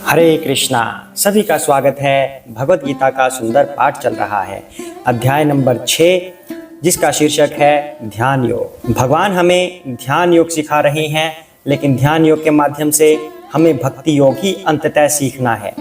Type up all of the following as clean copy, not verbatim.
हरे कृष्णा। सभी का स्वागत है। भगवत गीता का सुंदर पाठ चल रहा है, अध्याय नंबर 6, जिसका शीर्षक है ध्यान योग। भगवान हमें ध्यान योग सिखा रहे हैं, लेकिन ध्यान योग के माध्यम से हमें भक्ति योग ही अंततः सीखना है।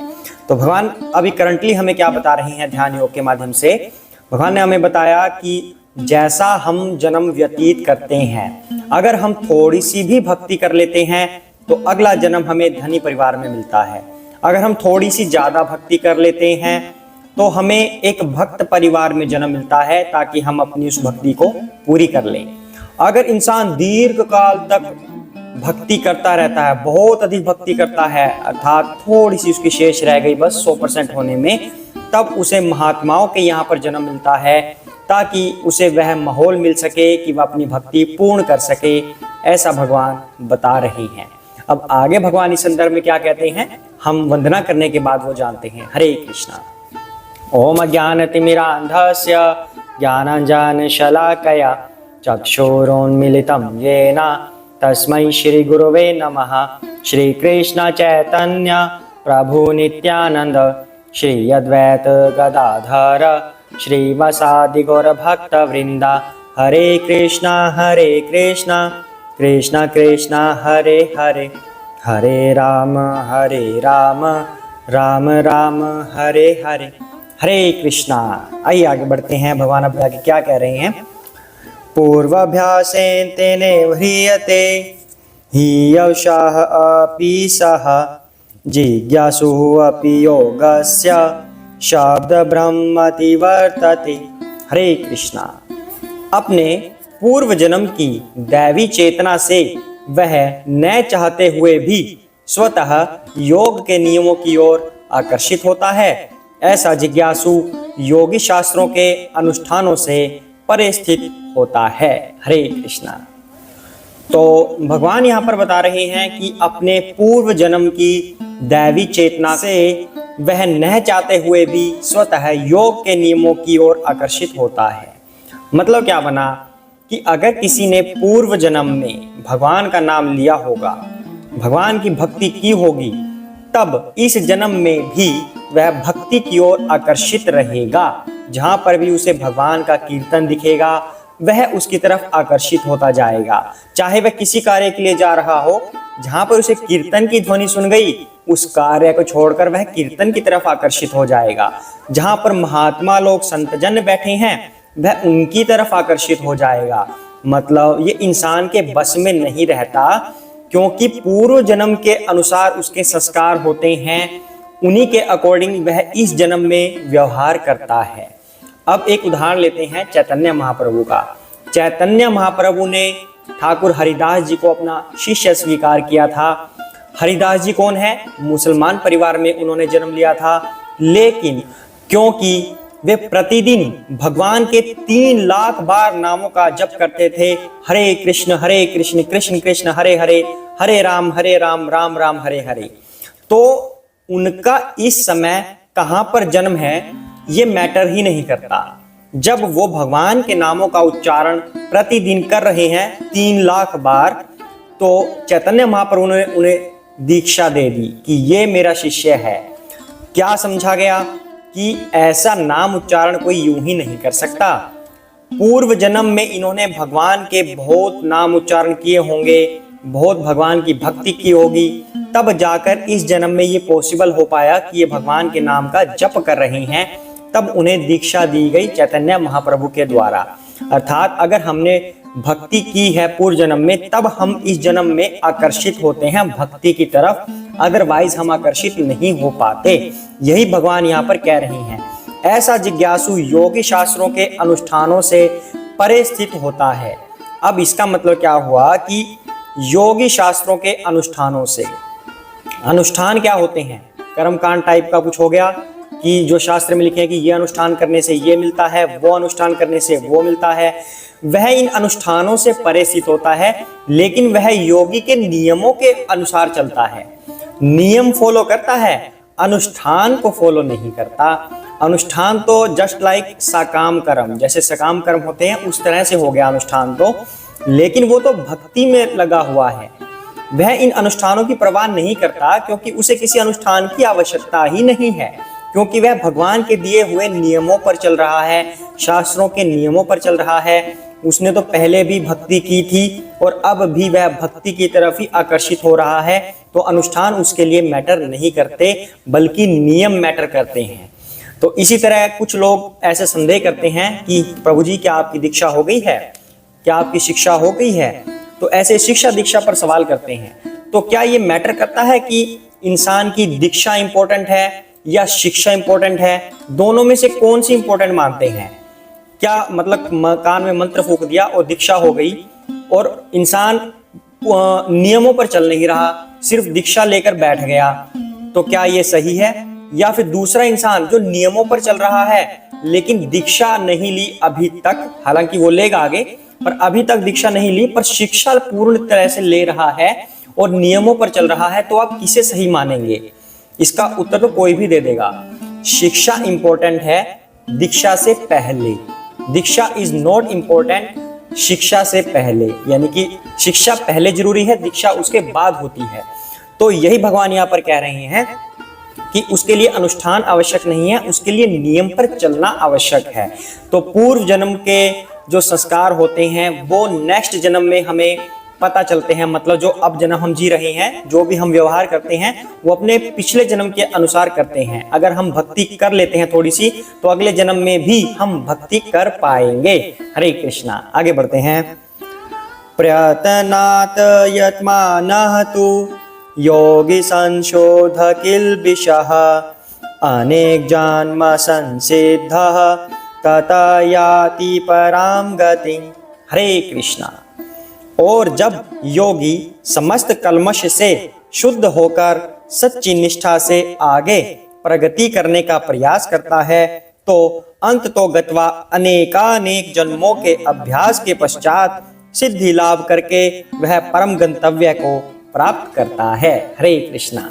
तो भगवान अभी करंटली हमें क्या बता रहे हैं ध्यान योग के माध्यम से? भगवान ने हमें बताया कि जैसा हम जन्म व्यतीत करते हैं, अगर हम थोड़ी सी भी भक्ति कर लेते हैं तो अगला जन्म हमें धनी परिवार में मिलता है। अगर हम थोड़ी सी ज्यादा भक्ति कर लेते हैं तो हमें एक भक्त परिवार में जन्म मिलता है, ताकि हम अपनी उस भक्ति को पूरी कर लें। अगर इंसान दीर्घ काल तक भक्ति करता रहता है, बहुत अधिक भक्ति करता है, अर्थात थोड़ी सी उसकी शेष रह गई बस 100% होने में, तब उसे महात्माओं के यहाँ पर जन्म मिलता है, ताकि उसे वह माहौल मिल सके कि वह अपनी भक्ति पूर्ण कर सके। ऐसा भगवान बता रहे हैं। अब आगे भगवान इस संदर्भ में क्या कहते हैं, हम वंदना करने के बाद वो जानते हैं। हरे कृष्णा। ओम अज्ञानतिमिरान्धस्य ज्ञानाञ्जनशलाकया चक्षुरोन्मीलितं येन तस्मै श्रीगुरवे नमः। श्रीकृष्ण चैतन्य प्रभु नित्यानंद श्री अद्वैत गदाधर श्रीवासादि गौरभक्तवृंदा। हरे कृष्णा कृष्णा कृष्णा हरे हरे, हरे राम राम राम हरे हरे। हरे कृष्णा। आइए आगे बढ़ते हैं। भगवान अब आगे क्या कह रहे हैं? पूर्वाभ्यासेन तेने ह्रियते हीयवशाः अपि सः जिज्ञासु अपि योगस्य शब्द ब्रह्मति वर्तते। हरे कृष्णा। अपने पूर्व जन्म की दैवी चेतना से वह न चाहते हुए भी स्वतः योग के नियमों की ओर आकर्षित होता है। ऐसा जिज्ञासु योगी शास्त्रों के अनुष्ठानों से परे स्थित होता है। हरे कृष्णा। तो भगवान यहाँ पर बता रहे हैं कि अपने पूर्व जन्म की दैवी चेतना से वह न चाहते हुए भी स्वतः योग के नियमों की ओर आकर्षित होता है। मतलब क्या बना कि अगर किसी ने पूर्व जन्म में भगवान का नाम लिया होगा, भगवान की भक्ति की होगी, तब इस जन्म में भी वह भक्ति की ओर आकर्षित रहेगा। जहां पर भी उसे भगवान का कीर्तन दिखेगा, वह उसकी तरफ आकर्षित होता जाएगा। चाहे वह किसी कार्य के लिए जा रहा हो, जहां पर उसे कीर्तन की ध्वनि सुन गई, उस कार्य को छोड़कर वह कीर्तन की तरफ आकर्षित हो जाएगा। जहां पर महात्मा लोग संतजन बैठे हैं, वह उनकी तरफ आकर्षित हो जाएगा। मतलब ये इंसान के बस में नहीं रहता, क्योंकि पूर्व जन्म के अनुसार उसके संस्कार होते हैं, उन्हीं के अकॉर्डिंग वह इस जन्म में व्यवहार करता है। अब एक उदाहरण लेते हैं चैतन्य महाप्रभु का। चैतन्य महाप्रभु ने ठाकुर हरिदास जी को अपना शिष्य स्वीकार किया था। हरिदास जी कौन है? मुसलमान परिवार में उन्होंने जन्म लिया था, लेकिन क्योंकि वे प्रतिदिन भगवान के 3 लाख बार नामों का जप करते थे, हरे कृष्ण कृष्ण कृष्ण हरे हरे, हरे राम राम राम हरे हरे, तो उनका इस समय कहां पर जन्म है ये मैटर ही नहीं करता। जब वो भगवान के नामों का उच्चारण प्रतिदिन कर रहे हैं 3 लाख बार, तो चैतन्य महाप्रभु ने उन्हें दीक्षा दे दी कि ये मेरा शिष्य है। क्या समझा गया कि ऐसा नाम उच्चारण कोई यूं ही नहीं कर सकता। पूर्व जन्म में इन्होंने भगवान के बहुत नाम उच्चारण किए होंगे, बहुत भगवान की भक्ति की होगी, तब जाकर इस जन्म में ये पॉसिबल हो पाया कि ये भगवान के नाम का जप कर रहे हैं। तब उन्हें दीक्षा दी गई चैतन्य महाप्रभु के द्वारा। अर्थात अगर हमने भक्ति की है पूर्व जन्म में, तब हम इस जन्म में आकर्षित होते हैं भक्ति की तरफ, अदरवाइज हम आकर्षित नहीं हो पाते। यही भगवान यहाँ पर कह रहे हैं। ऐसा जिज्ञासु योगी शास्त्रों के अनुष्ठानों से परे स्थित होता है। अब इसका मतलब क्या हुआ कि योगी शास्त्रों के अनुष्ठानों से, अनुष्ठान क्या होते हैं? कर्मकांड टाइप का कुछ हो गया कि जो शास्त्र में लिखे हैं कि ये अनुष्ठान करने से ये मिलता है, वो अनुष्ठान करने से वो मिलता है। वह इन अनुष्ठानों से परे स्थित होता है, लेकिन वह योगी के नियमों के अनुसार चलता है। नियम फॉलो करता है, अनुष्ठान को फॉलो नहीं करता। अनुष्ठान तो जस्ट लाइक सकाम कर्म, जैसे सकाम कर्म होते हैं उस तरह से हो गया अनुष्ठान तो, लेकिन वो तो भक्ति में लगा हुआ है। वह इन अनुष्ठानों की परवाह नहीं करता, क्योंकि उसे किसी अनुष्ठान की आवश्यकता ही नहीं है, क्योंकि वह भगवान के दिए हुए नियमों पर चल रहा है, शास्त्रों के नियमों पर चल रहा है। उसने तो पहले भी भक्ति की थी और अब भी वह भक्ति की तरफ ही आकर्षित हो रहा है। तो अनुष्ठान उसके लिए मैटर नहीं करते, बल्कि नियम मैटर करते हैं। तो इसी तरह कुछ लोग ऐसे संदेह करते हैं कि प्रभु जी, क्या आपकी दीक्षा हो गई है, क्या आपकी शिक्षा हो गई है? तो ऐसे शिक्षा दीक्षा पर सवाल करते हैं। तो क्या ये मैटर करता है कि इंसान की दीक्षा इंपॉर्टेंट है या शिक्षा इंपॉर्टेंट है? दोनों में से कौन सी इंपॉर्टेंट मानते हैं? क्या मतलब कान में मंत्र फूंक दिया और दीक्षा हो गई और इंसान नियमों पर चल नहीं रहा, सिर्फ दीक्षा लेकर बैठ गया, तो क्या ये सही है? या फिर दूसरा इंसान जो नियमों पर चल रहा है लेकिन दीक्षा नहीं ली अभी तक, हालांकि वो लेगा आगे, पर अभी तक दीक्षा नहीं ली, पर शिक्षा पूर्ण तरह से ले रहा है और नियमों पर चल रहा है, तो आप किसे सही मानेंगे? इसका उत्तर तो कोई भी दे देगा। शिक्षा इंपॉर्टेंट है दीक्षा से पहले। दीक्षा इज नॉट इंपॉर्टेंट शिक्षा से पहले, यानी कि शिक्षा पहले जरूरी है, दीक्षा उसके बाद होती है। तो यही भगवान यहाँ पर कह रहे हैं कि उसके लिए अनुष्ठान आवश्यक नहीं है, उसके लिए नियम पर चलना आवश्यक है। तो पूर्व जन्म के जो संस्कार होते हैं वो नेक्स्ट जन्म में हमें पता चलते हैं, मतलब जो अब जन्म हम जी रहे हैं, जो भी हम व्यवहार करते हैं वो अपने पिछले जन्म के अनुसार करते हैं। अगर हम भक्ति कर लेते हैं थोड़ी सी, तो अगले जन्म में भी हम भक्ति कर पाएंगे। हरे कृष्णा। आगे बढ़ते हैं। प्रयत्नात् यत्मानः तु योगी संशोध किल्बिषः अनेक जन्म संसिद्धः तथा याति पराम गतिं। हरे कृष्णा। और जब योगी समस्त कल्मश से शुद्ध होकर सच्ची निष्ठा से आगे प्रगति करने का प्रयास करता है, तो अंत तो गत्वा अनेकानेक जन्मों के अभ्यास के पश्चात सिद्धि लाभ करके वह परम गंतव्य को प्राप्त करता है। हरे कृष्णा।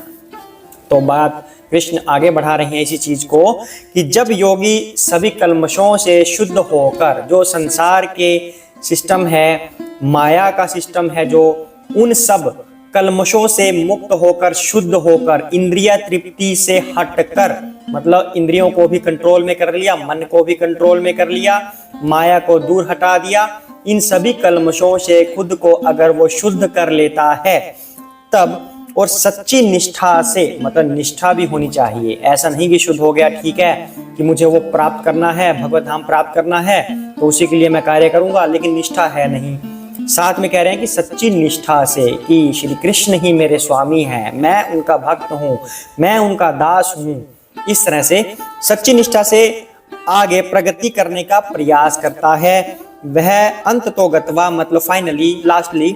तो बात कृष्ण आगे बढ़ा रहे हैं इसी चीज को कि जब योगी सभी कल्मशों से शुद्ध होकर, जो संसार के सिस्टम है, माया का सिस्टम है, जो उन सब कल्मशों से मुक्त होकर, शुद्ध होकर, इंद्रिय तृप्ति से हटकर, मतलब इंद्रियों को भी कंट्रोल में कर लिया, मन को भी कंट्रोल में कर लिया, माया को दूर हटा दिया, इन सभी कल्मशों से खुद को अगर वो शुद्ध कर लेता है तब, और सच्ची निष्ठा से, मतलब निष्ठा भी होनी चाहिए। ऐसा नहीं कि शुद्ध हो गया, ठीक है कि मुझे वो प्राप्त करना है, भगवत धाम प्राप्त करना है, तो उसी के लिए मैं कार्य करूंगा, लेकिन निष्ठा है नहीं। साथ में कह रहे हैं कि सच्ची निष्ठा से कि श्री कृष्ण ही मेरे स्वामी हैं, मैं उनका भक्त हूँ, मैं उनका दास हूँ। इस तरह से सच्ची निष्ठा से आगे प्रगति करने का प्रयास करता है। वह अंत तो गत्वा, मतलब फाइनली, लास्टली,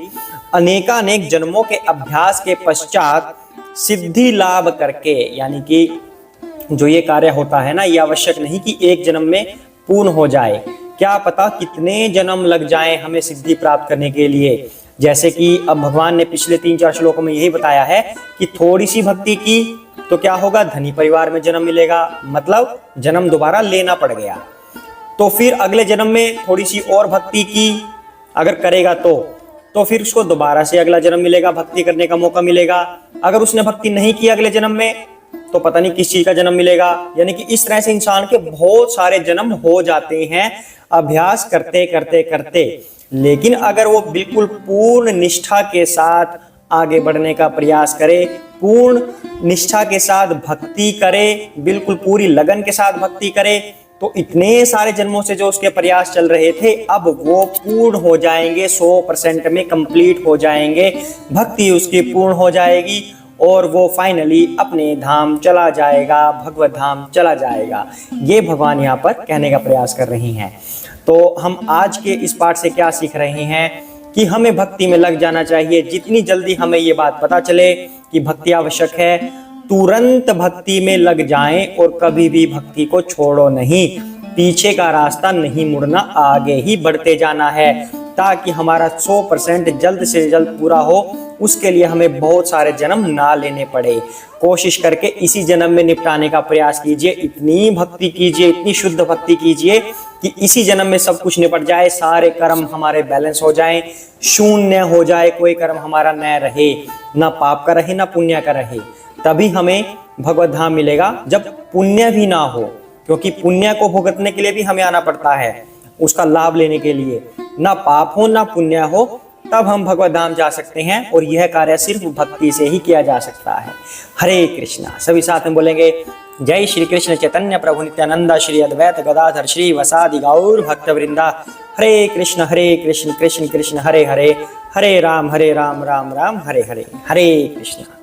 अनेकानेक जन्मों के अभ्यास के पश्चात सिद्धि लाभ करके, यानी कि जो ये कार्य होता है ना, ये आवश्यक नहीं कि एक जन्म में पूर्ण हो जाए, क्या पता कितने जन्म लग जाएं हमें सिद्धि प्राप्त करने के लिए। जैसे कि अब भगवान ने पिछले 3-4 श्लोकों में यही बताया है कि थोड़ी सी भक्ति की तो क्या होगा, धनी परिवार में जन्म मिलेगा, मतलब जन्म दोबारा लेना पड़ गया। तो फिर अगले जन्म में थोड़ी सी और भक्ति की अगर करेगा तो फिर उसको दोबारा से अगला जन्म मिलेगा, भक्ति करने का मौका मिलेगा। अगर उसने भक्ति नहीं की अगले जन्म में, तो पता नहीं किस चीज का जन्म मिलेगा। यानी कि इस तरह से इंसान के बहुत सारे जन्म हो जाते हैं अभ्यास करते करते करते। लेकिन अगर वो बिल्कुल पूर्ण निष्ठा के साथ आगे बढ़ने का प्रयास करे, पूर्ण निष्ठा के साथ भक्ति करे, बिल्कुल पूरी लगन के साथ भक्ति करे, तो इतने सारे जन्मों से जो उसके प्रयास चल रहे थे, अब वो पूर्ण हो जाएंगे, 100% में कंप्लीट हो जाएंगे, भक्ति उसकी पूर्ण हो जाएगी और वो फाइनली अपने धाम चला जाएगा, भगवत धाम चला जाएगा। ये भगवान यहाँ पर कहने का प्रयास कर रही हैं। तो हम आज के इस पाठ से क्या सीख रहे हैं कि हमें भक्ति में लग जाना चाहिए। जितनी जल्दी हमें ये बात पता चले कि भक्ति आवश्यक है, तुरंत भक्ति में लग जाएं और कभी भी भक्ति को छोड़ो नहीं। पीछे का रास्ता नहीं मुड़ना, आगे ही बढ़ते जाना है, ताकि हमारा 100% जल्द से जल्द पूरा हो उसके लिए हमें बहुत सारे जन्म ना लेने पड़े। कोशिश करके इसी जन्म में निपटाने का प्रयास कीजिए, इतनी भक्ति कीजिए, इतनी शुद्ध भक्ति कीजिए कि इसी जन्म में सब कुछ निपट जाए, सारे कर्म हमारे बैलेंस हो जाएं, शून्य हो जाए, कोई कर्म हमारा न रहे, ना पाप का रहे ना पुण्य का रहे। तभी हमें भगवत धाम मिलेगा, जब पुण्य भी ना हो, क्योंकि पुण्य को भुगतने के लिए भी हमें आना पड़ता है, उसका लाभ लेने के लिए। ना पाप हो ना पुण्य हो, तब हम भगवत धाम जा सकते हैं, और यह कार्य सिर्फ भक्ति से ही किया जा सकता है। हरे कृष्णा। सभी साथ में बोलेंगे, जय श्री कृष्ण चैतन्य प्रभु नित्यानंद श्री अद्वैत गदाधर श्री वसादि गौर भक्त वृंदा। हरे कृष्ण कृष्ण कृष्ण हरे हरे, हरे राम राम राम हरे हरे। हरे कृष्ण।